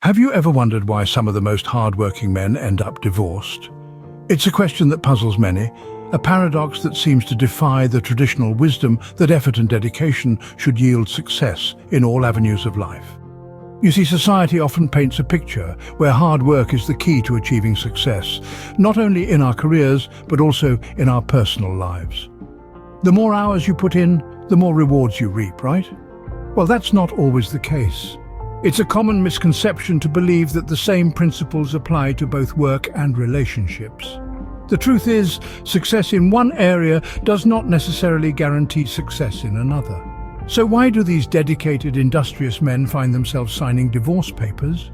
Have you ever wondered why some of the most hard-working men end up divorced? It's a question that puzzles many, a paradox that seems to defy the traditional wisdom that effort and dedication should yield success in all avenues of life. You see, society often paints a picture where hard work is the key to achieving success, not only in our careers, but also in our personal lives. The more hours you put in, the more rewards you reap, right? Well, that's not always the case. It's a common misconception to believe that the same principles apply to both work and relationships. The truth is, success in one area does not necessarily guarantee success in another. So why do these dedicated, industrious men find themselves signing divorce papers?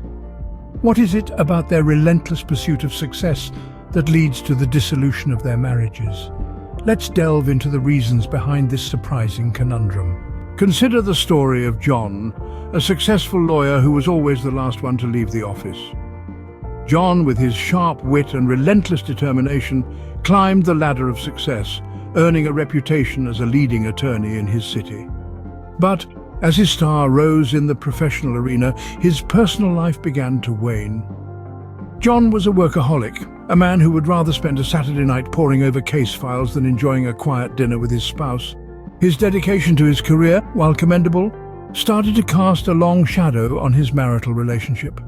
What is it about their relentless pursuit of success that leads to the dissolution of their marriages? Let's delve into the reasons behind this surprising conundrum. Consider the story of John, a successful lawyer who was always the last one to leave the office. John, with his sharp wit and relentless determination, climbed the ladder of success, earning a reputation as a leading attorney in his city. But as his star rose in the professional arena, his personal life began to wane. John was a workaholic, a man who would rather spend a Saturday night poring over case files than enjoying a quiet dinner with his spouse. His dedication to his career, while commendable, started to cast a long shadow on his marital relationship.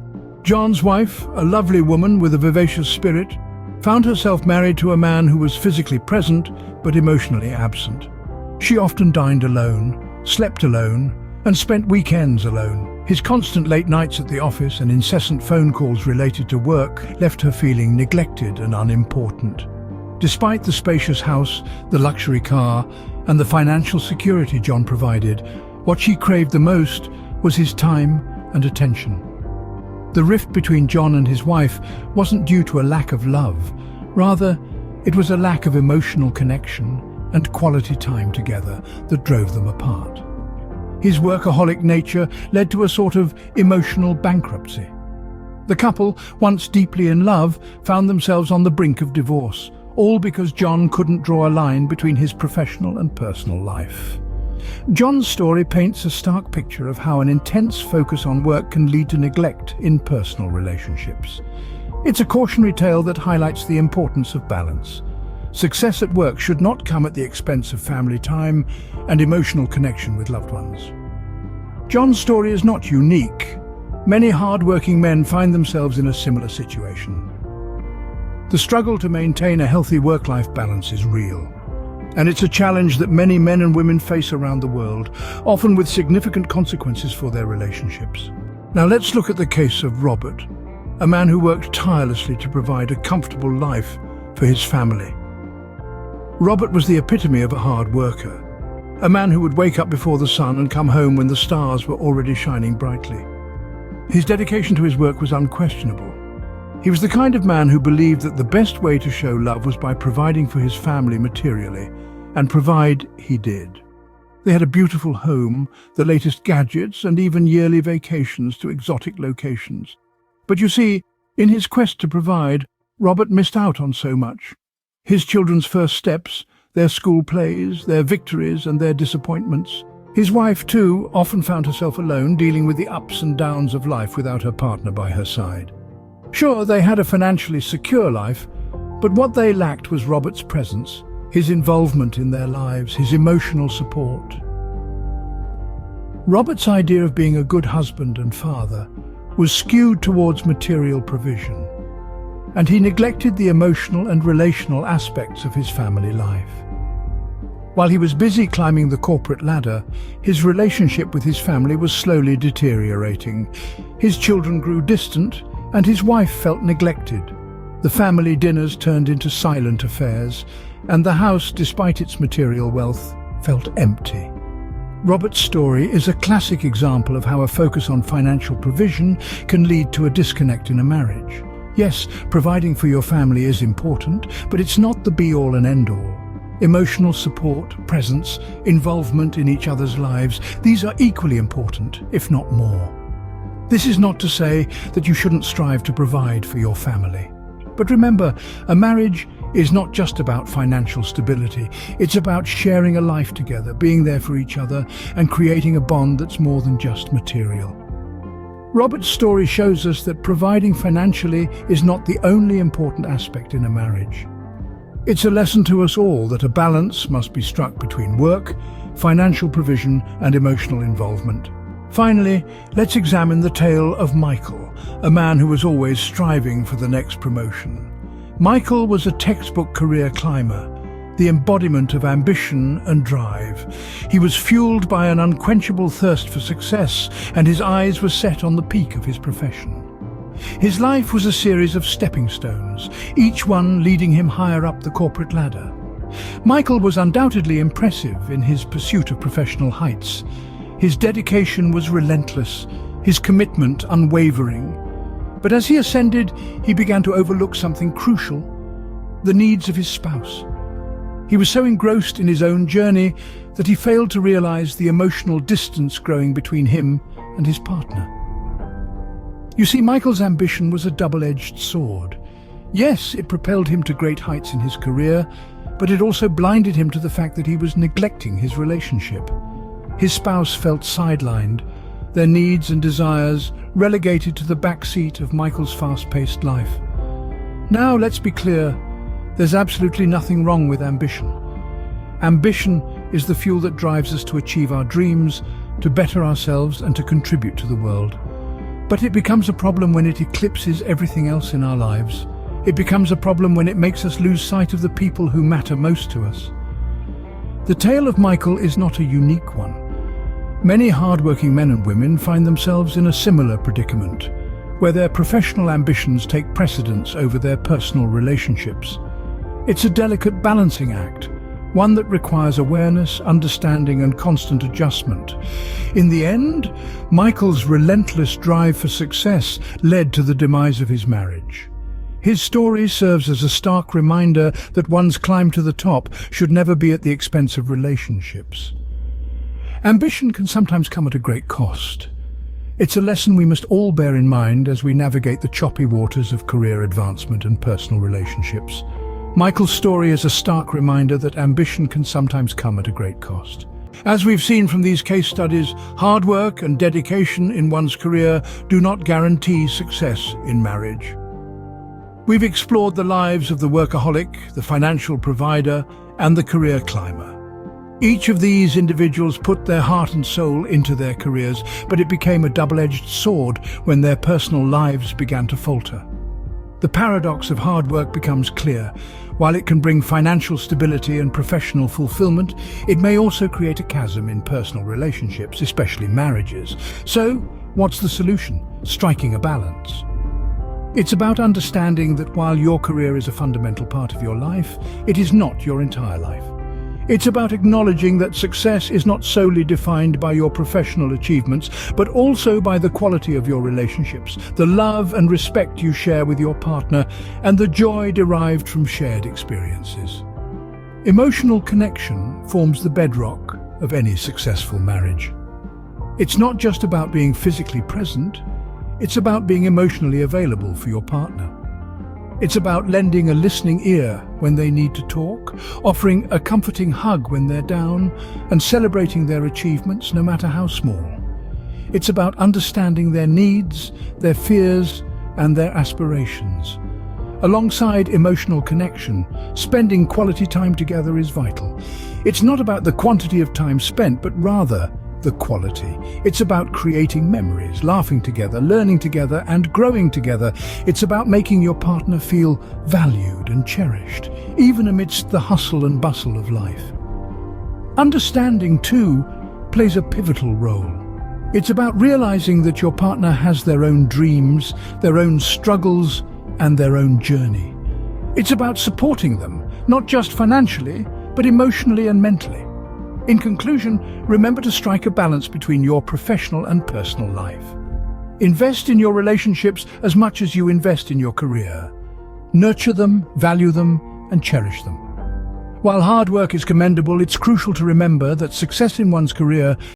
John's wife, a lovely woman with a vivacious spirit, found herself married to a man who was physically present but emotionally absent. She often dined alone, slept alone, and spent weekends alone. His constant late nights at the office and incessant phone calls related to work left her feeling neglected and unimportant. Despite the spacious house, the luxury car, and the financial security John provided, what she craved the most was his time and attention. The rift between John and his wife wasn't due to a lack of love. Rather, it was a lack of emotional connection and quality time together that drove them apart. His workaholic nature led to a sort of emotional bankruptcy. The couple, once deeply in love, found themselves on the brink of divorce, all because John couldn't draw a line between his professional and personal life. John's story paints a stark picture of how an intense focus on work can lead to neglect in personal relationships. It's a cautionary tale that highlights the importance of balance. Success at work should not come at the expense of family time and emotional connection with loved ones. John's story is not unique. Many hard-working men find themselves in a similar situation. The struggle to maintain a healthy work-life balance is real, and it's a challenge that many men and women face around the world, often with significant consequences for their relationships. Now let's look at the case of Robert, a man who worked tirelessly to provide a comfortable life for his family. Robert was the epitome of a hard worker, a man who would wake up before the sun and come home when the stars were already shining brightly. His dedication to his work was unquestionable. He was the kind of man who believed that the best way to show love was by providing for his family materially, and provide he did. They had a beautiful home, the latest gadgets, and even yearly vacations to exotic locations. But you see, in his quest to provide, Robert missed out on so much. His children's first steps, their school plays, their victories and their disappointments. His wife, too, often found herself alone, dealing with the ups and downs of life without her partner by her side. Sure, they had a financially secure life, but what they lacked was Robert's presence, his involvement in their lives, his emotional support. Robert's idea of being a good husband and father was skewed towards material provision, and he neglected the emotional and relational aspects of his family life. While he was busy climbing the corporate ladder, his relationship with his family was slowly deteriorating. His children grew distant, and his wife felt neglected. The family dinners turned into silent affairs, and the house, despite its material wealth, felt empty. Robert's story is a classic example of how a focus on financial provision can lead to a disconnect in a marriage. Yes, providing for your family is important, but it's not the be-all and end-all. Emotional support, presence, involvement in each other's lives, these are equally important, if not more. This is not to say that you shouldn't strive to provide for your family. But remember, a marriage is not just about financial stability. It's about sharing a life together, being there for each other, and creating a bond that's more than just material. Robert's story shows us that providing financially is not the only important aspect in a marriage. It's a lesson to us all that a balance must be struck between work, financial provision, and emotional involvement. Finally, let's examine the tale of Michael, a man who was always striving for the next promotion. Michael was a textbook career climber, the embodiment of ambition and drive. He was fueled by an unquenchable thirst for success, and his eyes were set on the peak of his profession. His life was a series of stepping stones, each one leading him higher up the corporate ladder. Michael was undoubtedly impressive in his pursuit of professional heights. His dedication was relentless, his commitment unwavering. But as he ascended, he began to overlook something crucial: the needs of his spouse. He was so engrossed in his own journey that he failed to realize the emotional distance growing between him and his partner. You see, Michael's ambition was a double-edged sword. Yes, it propelled him to great heights in his career, but it also blinded him to the fact that he was neglecting his relationship. His spouse felt sidelined, their needs and desires relegated to the back seat of Michael's fast-paced life. Now, let's be clear. There's absolutely nothing wrong with ambition. Ambition is the fuel that drives us to achieve our dreams, to better ourselves, and to contribute to the world. But it becomes a problem when it eclipses everything else in our lives. It becomes a problem when it makes us lose sight of the people who matter most to us. The tale of Michael is not a unique one. Many hard-working men and women find themselves in a similar predicament, where their professional ambitions take precedence over their personal relationships. It's a delicate balancing act, one that requires awareness, understanding, and constant adjustment. In the end, Michael's relentless drive for success led to the demise of his marriage. His story serves as a stark reminder that one's climb to the top should never be at the expense of relationships. Ambition can sometimes come at a great cost. It's a lesson we must all bear in mind as we navigate the choppy waters of career advancement and personal relationships. Michael's story is a stark reminder that ambition can sometimes come at a great cost. As we've seen from these case studies, hard work and dedication in one's career do not guarantee success in marriage. We've explored the lives of the workaholic, the financial provider, and the career climber. Each of these individuals put their heart and soul into their careers, but it became a double-edged sword when their personal lives began to falter. The paradox of hard work becomes clear. While it can bring financial stability and professional fulfillment, it may also create a chasm in personal relationships, especially marriages. So, what's the solution? Striking a balance. It's about understanding that while your career is a fundamental part of your life, it is not your entire life. It's about acknowledging that success is not solely defined by your professional achievements, but also by the quality of your relationships, the love and respect you share with your partner, and the joy derived from shared experiences. Emotional connection forms the bedrock of any successful marriage. It's not just about being physically present, it's about being emotionally available for your partner. It's about lending a listening ear when they need to talk, offering a comforting hug when they're down, and celebrating their achievements, no matter how small. It's about understanding their needs, their fears, and their aspirations. Alongside emotional connection, spending quality time together is vital. It's not about the quantity of time spent, but rather the quality. It's about creating memories, laughing together, learning together, and growing together. It's about making your partner feel valued and cherished, even amidst the hustle and bustle of life. Understanding, too, plays a pivotal role. It's about realizing that your partner has their own dreams, their own struggles, and their own journey. It's about supporting them, not just financially, but emotionally and mentally. In conclusion, remember to strike a balance between your professional and personal life. Invest in your relationships as much as you invest in your career. Nurture them, value them, and cherish them. While hard work is commendable, it's crucial to remember that success in one's career